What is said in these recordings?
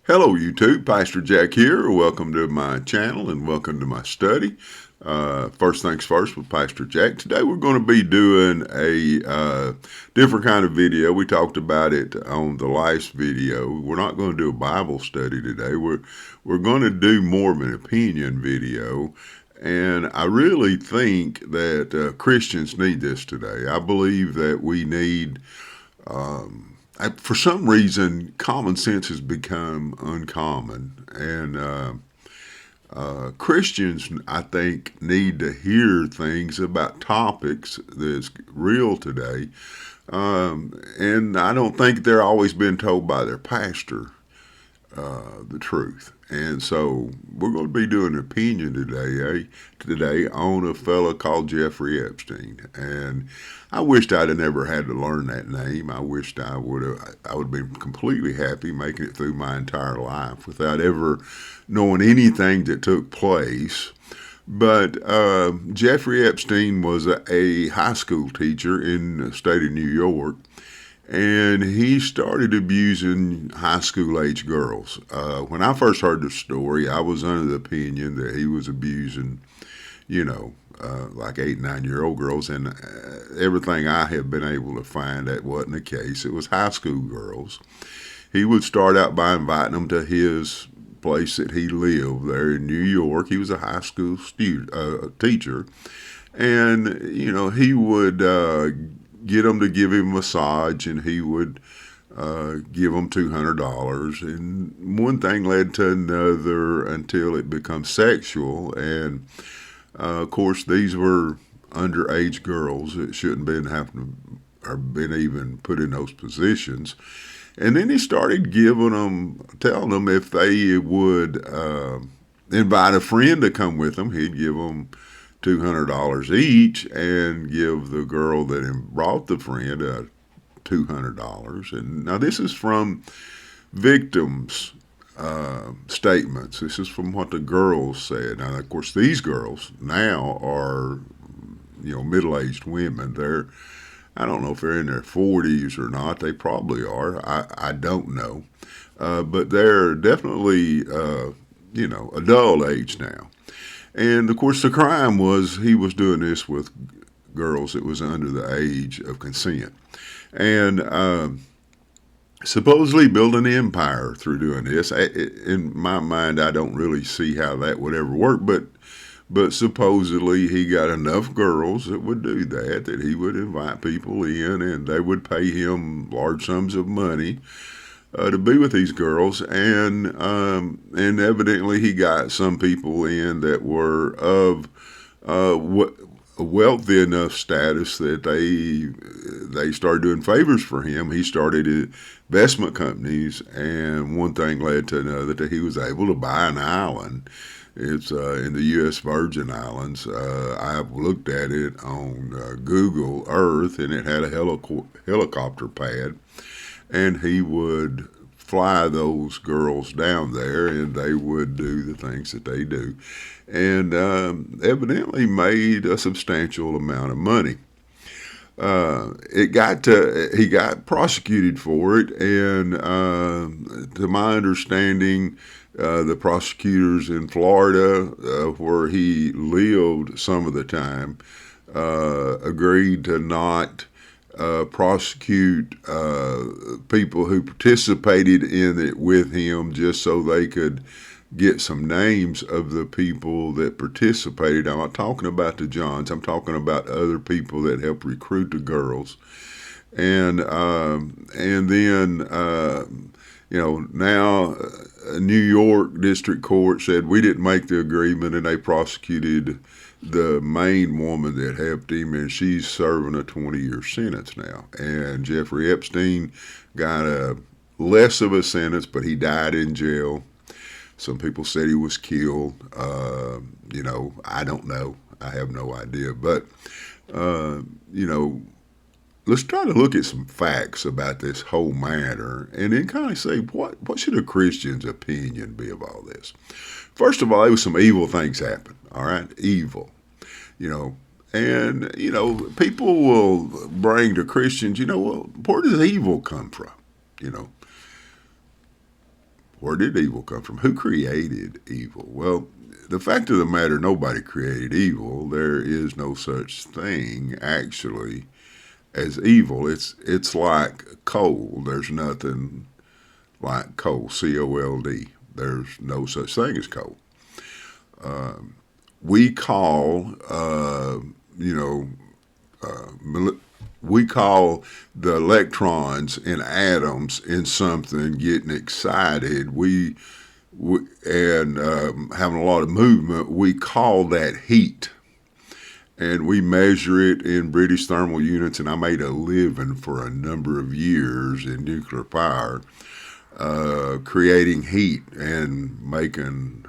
Hello, YouTube. Pastor Jack here. Welcome to my channel and welcome to my study. First things first with Pastor Jack. Today we're going to be doing a different kind of video. We talked about it on the last video. We're not going to do a Bible study today. We're going to do more of an opinion video. And I really think that Christians need this today. I believe that we need for some reason, common sense has become uncommon, and Christians, I think, need to hear things about topics that's real today, and I don't think they're always been told by their pastor the truth. And so we're going to be doing an opinion today on a fella called Jeffrey Epstein. And I wished I'd have never had to learn that name. I wished I would have been completely happy making it through my entire life without ever knowing anything that took place. But Jeffrey Epstein was a high school teacher in the state of New York. And he started abusing high school age girls. When I first heard the story, I was under the opinion that he was abusing, like 8, 9-year-old girls. And everything I have been able to find, that wasn't the case. It was high school girls. He would start out by inviting them to his place that he lived there in New York. He was a high school teacher. And, he would get them to give him a massage, and he would give them $200. And one thing led to another until it becomes sexual. And of course, these were underage girls that shouldn't been having or been even put in those positions. And then he started telling them if they would invite a friend to come with them, he'd give them $200 each and give the girl that brought the friend $200. And now this is from victims' statements. This is from what the girls said. Now, of course, these girls now are, middle-aged women. I don't know if they're in their 40s or not. They probably are. I don't know. But they're definitely, adult age now. And, of course, the crime was he was doing this with girls that was under the age of consent. And supposedly building an empire through doing this. In my mind, I don't really see how that would ever work. But supposedly he got enough girls that would do that he would invite people in, and they would pay him large sums of money to be with these girls, and evidently he got some people in that were of wealthy enough status that they started doing favors for him. He started investment companies, and one thing led to another that he was able to buy an island. It's in the U.S. Virgin Islands. I've looked at it on Google Earth, and it had a helicopter pad. And he would fly those girls down there, and they would do the things that they do. And evidently made a substantial amount of money. He got prosecuted for it, and to my understanding, the prosecutors in Florida, where he lived some of the time, agreed to not prosecute people who participated in it with him, just so they could get some names of the people that participated. I'm not talking about the Johns. I'm talking about other people that helped recruit the girls. And then now New York District Court said we didn't make the agreement, and they prosecuted the main woman that helped him, and she's serving a 20-year sentence now. And Jeffrey Epstein got a less of a sentence, but he died in jail. Some people said he was killed. I don't know. I have no idea. But, let's try to look at some facts about this whole matter, and then kind of say, what should a Christian's opinion be of all this? First of all, there was some evil things happen, all right? Evil, and, people will bring to Christians, well, where does evil come from? Where did evil come from? Who created evil? Well, the fact of the matter, nobody created evil. There is no such thing, actually, as evil. It's like coal. There's nothing like coal, COLD. There's no such thing as coal. We call, you know, we call the electrons in atoms in something getting excited. And having a lot of movement. We call that heat. And we measure it in British thermal units, and I made a living for a number of years in nuclear power, creating heat and making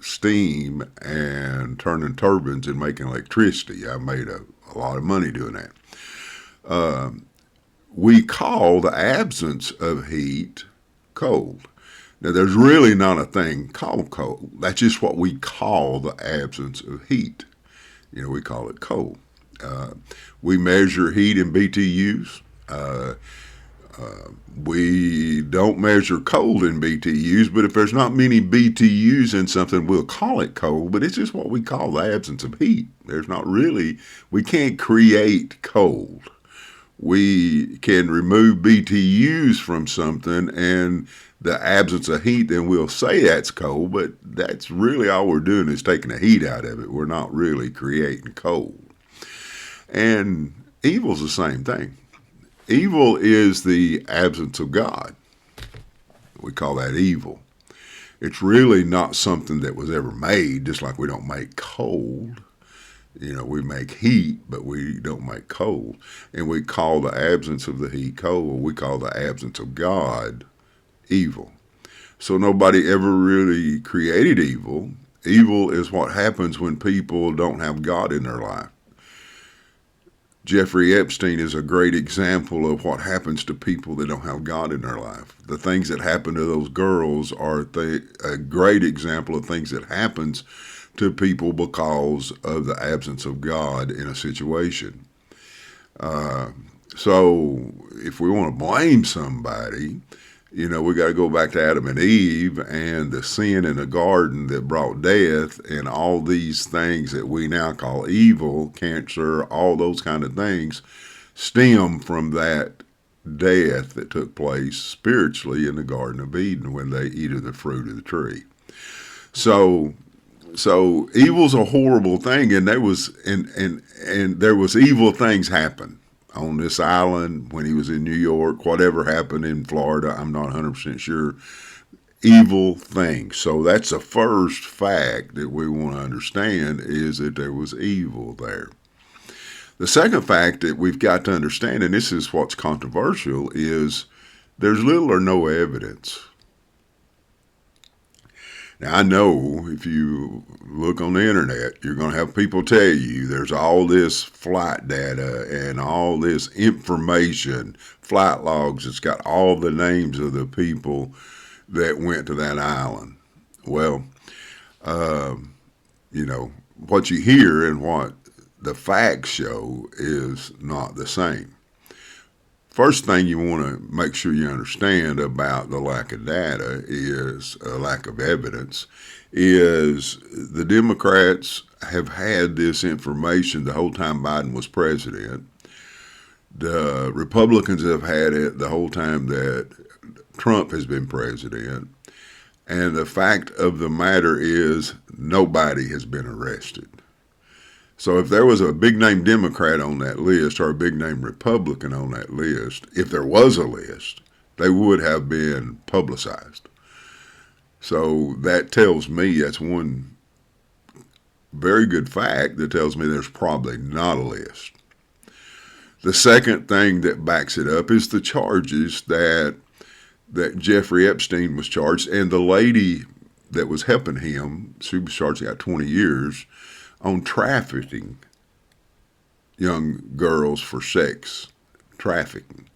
steam and turning turbines and making electricity. I made a lot of money doing that. We call the absence of heat cold. Now, there's really not a thing called cold. That's just what we call the absence of heat. You know, we call it cold. We measure heat in BTUs. We don't measure cold in BTUs, but if there's not many BTUs in something, we'll call it cold, but it's just what we call the absence of heat. There's not really, we can't create cold. We can remove BTUs from something and the absence of heat, then we'll say that's cold, but that's really all we're doing is taking the heat out of it. We're not really creating cold. And evil's the same thing. Evil is the absence of God. We call that evil. It's really not something that was ever made, just like we don't make cold. You know, we make heat, but we don't make cold. And we call the absence of the heat cold. We call the absence of God evil. So nobody ever really created evil. Evil is what happens when people don't have God in their life. Jeffrey Epstein is a great example of what happens to people that don't have God in their life. The things that happen to those girls are a great example of things that happens to people because of the absence of God in a situation. So if we want to blame somebody, you know, we got to go back to Adam and Eve and the sin in the garden that brought death and all these things that we now call evil, cancer, all those kind of things stem from that death that took place spiritually in the Garden of Eden when they eat of the fruit of the tree. So evil's a horrible thing, and there was evil things happen on this island when he was in New York. Whatever happened in Florida, I'm not 100% sure. Evil things. So that's the first fact that we want to understand is that there was evil there. The second fact that we've got to understand, and this is what's controversial, is there's little or no evidence. Now, I know if you look on the internet, you're going to have people tell you there's all this flight data and all this information, flight logs. It's got all the names of the people that went to that island. Well, you know, what you hear and what the facts show is not the same. First thing you want to make sure you understand about the lack of data is a lack of evidence is the Democrats have had this information the whole time Biden was president. The Republicans have had it the whole time that Trump has been president. And the fact of the matter is nobody has been arrested. So if there was a big name Democrat on that list or a big name Republican on that list, if there was a list, they would have been publicized. So that tells me, that's one very good fact that tells me there's probably not a list. The second thing that backs it up is the charges that Jeffrey Epstein was charged, and the lady that was helping him, she was charged, got 20 years, on trafficking young girls for sex trafficking.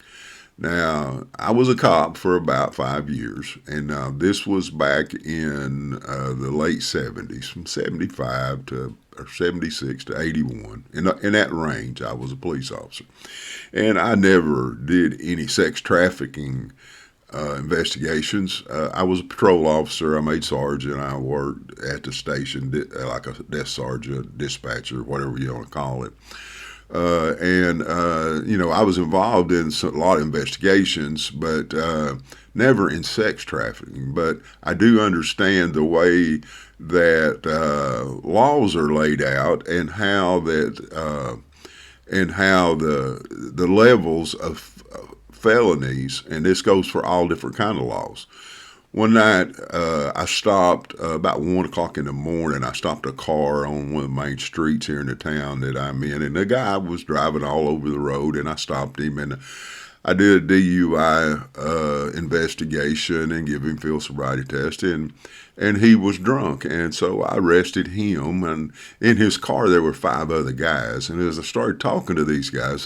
Now, I was a cop for about 5 years, and this was back in the late 70s, from 75 to or 76 to 81. In that range, I was a police officer. And I never did any sex trafficking investigations. I was a patrol officer. I made sergeant. I worked at the station like a desk sergeant, dispatcher, whatever you want to call it. I was involved in a lot of investigations, but never in sex trafficking. But I do understand the way that laws are laid out and how the levels of felonies, and this goes for all different kind of laws. One night, I stopped about 1 o'clock in the morning. I stopped a car on one of the main streets here in the town that I'm in, and the guy was driving all over the road, and I stopped him, and I did a DUI investigation and give him field sobriety test, and he was drunk, and so I arrested him. And in his car there were 5 other guys, and as I started talking to these guys,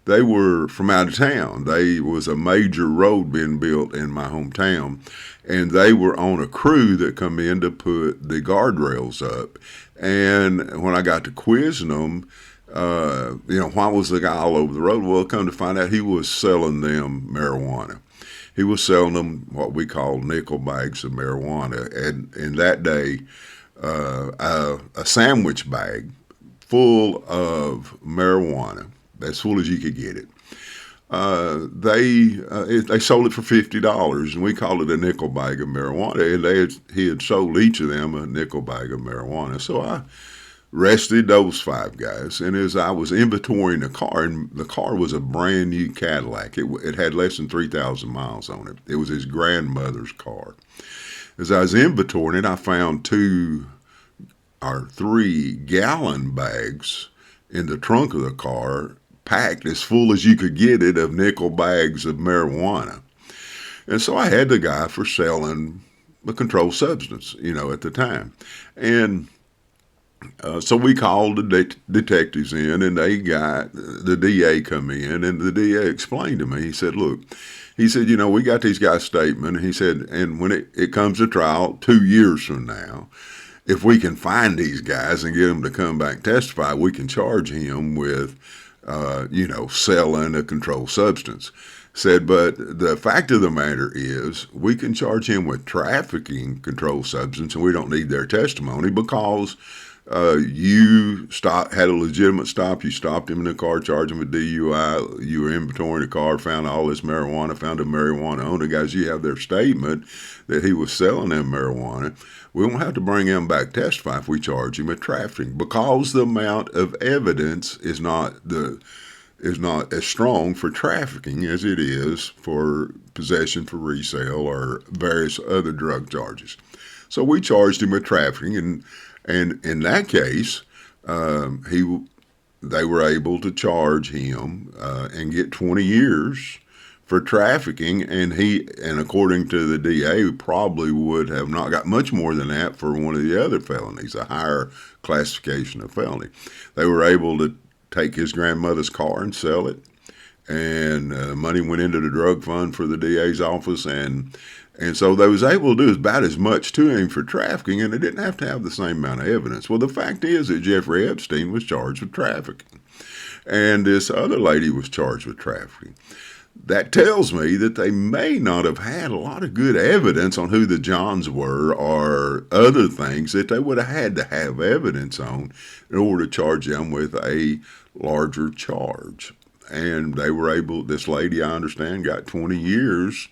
they were from out of town. They was a major road being built in my hometown, and they were on a crew that come in to put the guardrails up. And when I got to quizzing them, why was the guy all over the road? Well, come to find out, he was selling them marijuana. He was selling them what we call nickel bags of marijuana. And in that day, a sandwich bag full of marijuana, as full as you could get it. They sold it for $50, and we called it a nickel bag of marijuana. And he had sold each of them a nickel bag of marijuana. So I arrested those 5 guys, and as I was inventorying the car, and the car was a brand new Cadillac. It had less than 3,000 miles on it. It was his grandmother's car. As I was inventorying it, I found 2 or 3 gallon bags in the trunk of the car, packed as full as you could get it of nickel bags of marijuana. And so I had the guy for selling a controlled substance, at the time. And so we called the detectives in, and they got the DA come in, and the DA explained to me. He said, look, we got these guys' statement. And he said, and when it comes to trial 2 years from now, if we can find these guys and get them to come back and testify, we can charge him with selling a controlled substance. Said, but the fact of the matter is we can charge him with trafficking controlled substance, and we don't need their testimony because you had a legitimate stop. You stopped him in the car, charged him with DUI. You were inventorying the car, found all this marijuana, found a marijuana owner. Guys, you have their statement that he was selling them marijuana. We won't have to bring him back to testify if we charge him with trafficking, because the amount of evidence is not as strong for trafficking as it is for possession for resale or various other drug charges. So we charged him with trafficking, and in that case, they were able to charge him and get 20 years for trafficking, and according to the DA, probably would have not got much more than that for one of the other felonies, a higher classification of felony. They were able to take his grandmother's car and sell it, and money went into the drug fund for the DA's office, and so they was able to do about as much to him for trafficking, and they didn't have to have the same amount of evidence. Well, the fact is that Jeffrey Epstein was charged with trafficking, and this other lady was charged with trafficking. That tells me that they may not have had a lot of good evidence on who the Johns were or other things that they would have had to have evidence on in order to charge them with a larger charge. And they were able, this lady, I understand, got 20 years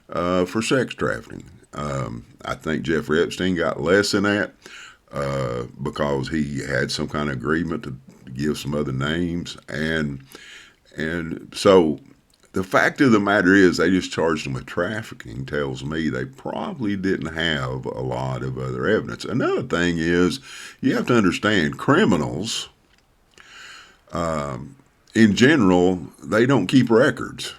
for sex trafficking. I think Jeffrey Epstein got less than that because he had some kind of agreement to give some other names. And so the fact of the matter is they just charged him with trafficking tells me they probably didn't have a lot of other evidence. Another thing is you have to understand criminals, in general, they don't keep records.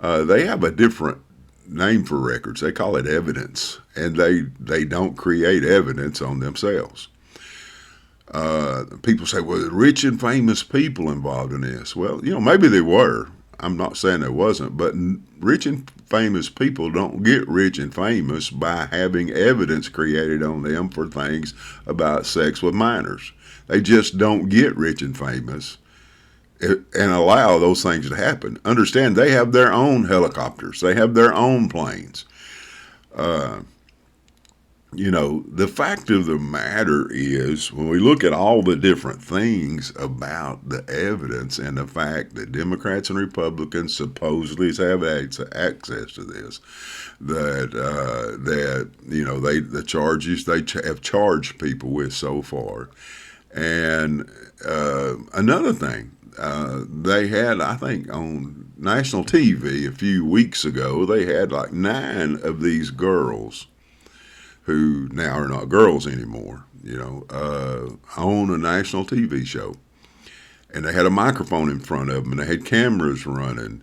They have a different name for records. They call it evidence, and they don't create evidence on themselves. People say, well, rich and famous people involved in this. Well, maybe they were. I'm not saying there wasn't, but rich and famous people don't get rich and famous by having evidence created on them for things about sex with minors. They just don't get rich and famous and allow those things to happen. Understand they have their own helicopters, they have their own planes. The fact of the matter is, when we look at all the different things about the evidence and the fact that Democrats and Republicans supposedly have access to this, the charges they have charged people with so far, and another thing. They had, I think, on national TV a few weeks ago, they had like 9 of these girls who now are not girls anymore, on a national TV show. And they had a microphone in front of them, and they had cameras running.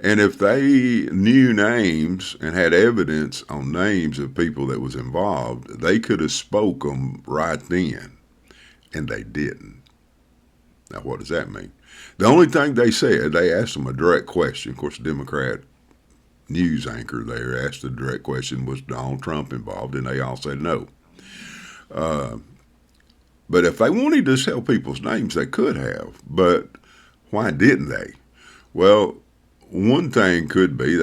And if they knew names and had evidence on names of people that was involved, they could have spoke them right then, and they didn't. Now, what does that mean? The only thing they said, they asked them a direct question. Of course, the Democrat news anchor there asked the direct question, was Donald Trump involved? And they all said no. But if they wanted to tell people's names, they could have. But why didn't they? Well, one thing could be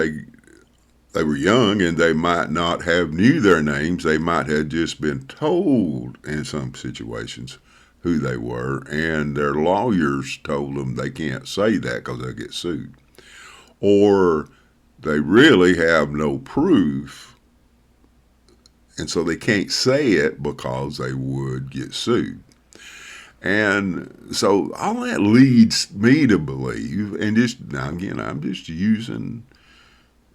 they were young and they might not have knew their names. They might have just been told in some situations who they were, and their lawyers told them they can't say that because they'll get sued. Or they really have no proof, and so they can't say it because they would get sued. And so all that leads me to believe, and just now again, I'm just using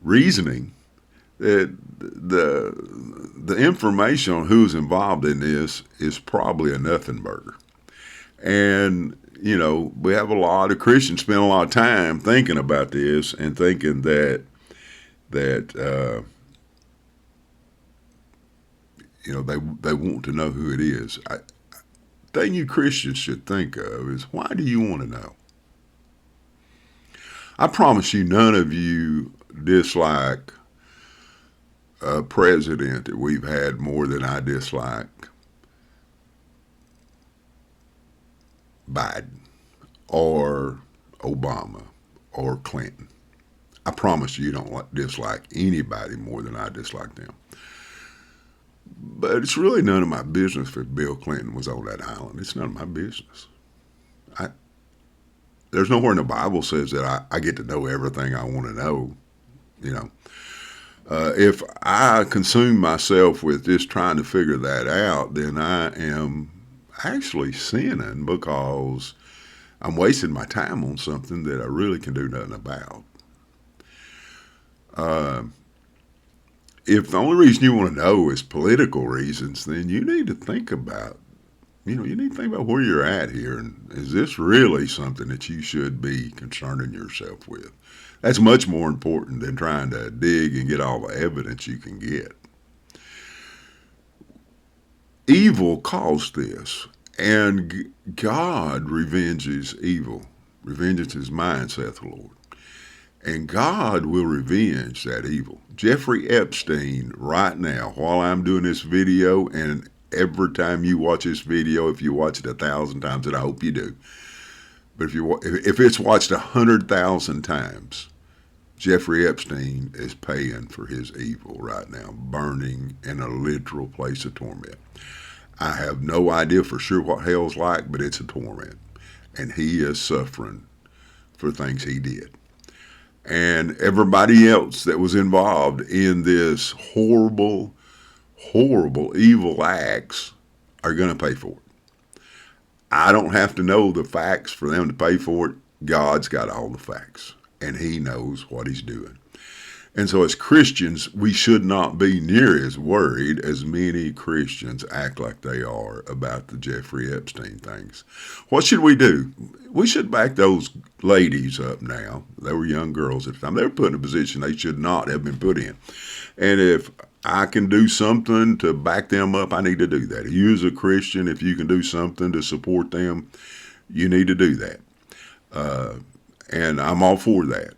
reasoning, that the information on who's involved in this is probably a nothing burger. And we have a lot of Christians spend a lot of time thinking about this and thinking that they want to know who it is. The thing you Christians should think of is, why do you want to know? I promise you, none of you dislike a president that we've had more than I dislike Biden or Obama or Clinton. I promise you don't dislike anybody more than I dislike them. But it's really none of my business if Bill Clinton was on that island. It's none of my business. There's nowhere in the Bible says that I get to know everything I want to know. If I consume myself with just trying to figure that out, then I am actually sinning, because I'm wasting my time on something that I really can do nothing about. If the only reason you want to know is political reasons, then you need to think about, where you're at here, and is this really something that you should be concerning yourself with? That's much more important than trying to dig and get all the evidence you can get. Evil caused this, and God revenges evil. Revenge is mine, saith the Lord. And God will revenge that evil. Jeffrey Epstein, right now, while I'm doing this video, and every time you watch this video, if you watch it 1,000 times, and I hope you do, but if it's watched 100,000 times, Jeffrey Epstein is paying for his evil right now, burning in a literal place of torment. I have no idea for sure what hell's like, but it's a torment. And he is suffering for things he did. And everybody else that was involved in this horrible, horrible, evil acts are going to pay for it. I don't have to know the facts for them to pay for it. God's got all the facts, and he knows what he's doing. And so as Christians, we should not be near as worried as many Christians act like they are about the Jeffrey Epstein things. What should we do? We should back those ladies up now. They were young girls at the time. They were put in a position they should not have been put in. And if I can do something to back them up, I need to do that. You as a Christian, if you can do something to support them, you need to do that. And I'm all for that.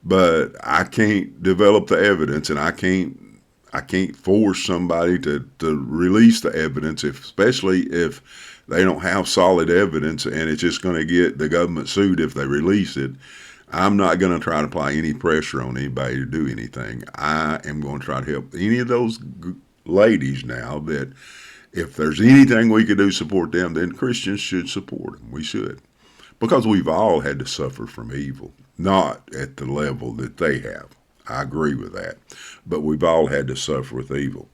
But I can't develop the evidence, and I can't force somebody to release the evidence, especially if they don't have solid evidence, and it's just going to get the government sued if they release it. I'm not going to try to apply any pressure on anybody to do anything. I am going to try to help any of those ladies now that if there's anything we could do to support them, then Christians should support them. We should. Because we've all had to suffer from evil, not at the level that they have. I agree with that. But we've all had to suffer with evil.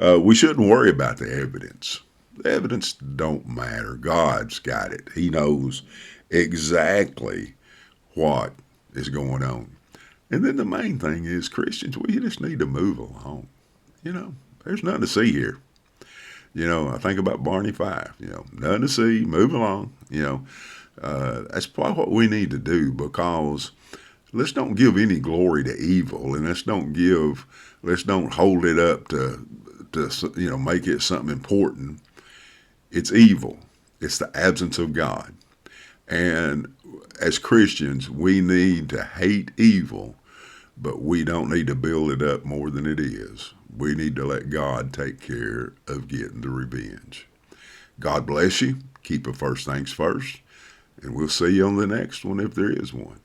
We shouldn't worry about the evidence. The evidence don't matter. God's got it. He knows exactly what is going on. And then the main thing is, Christians, we just need to move along. There's nothing to see here. I think about Barney Fife. Nothing to see, move along. That's probably what we need to do, because let's don't give any glory to evil, and let's don't hold it up to make it something important. It's evil. It's the absence of God. And as Christians, we need to hate evil, but we don't need to build it up more than it is. We need to let God take care of getting the revenge. God bless you. Keep the first things first. And we'll see you on the next one if there is one.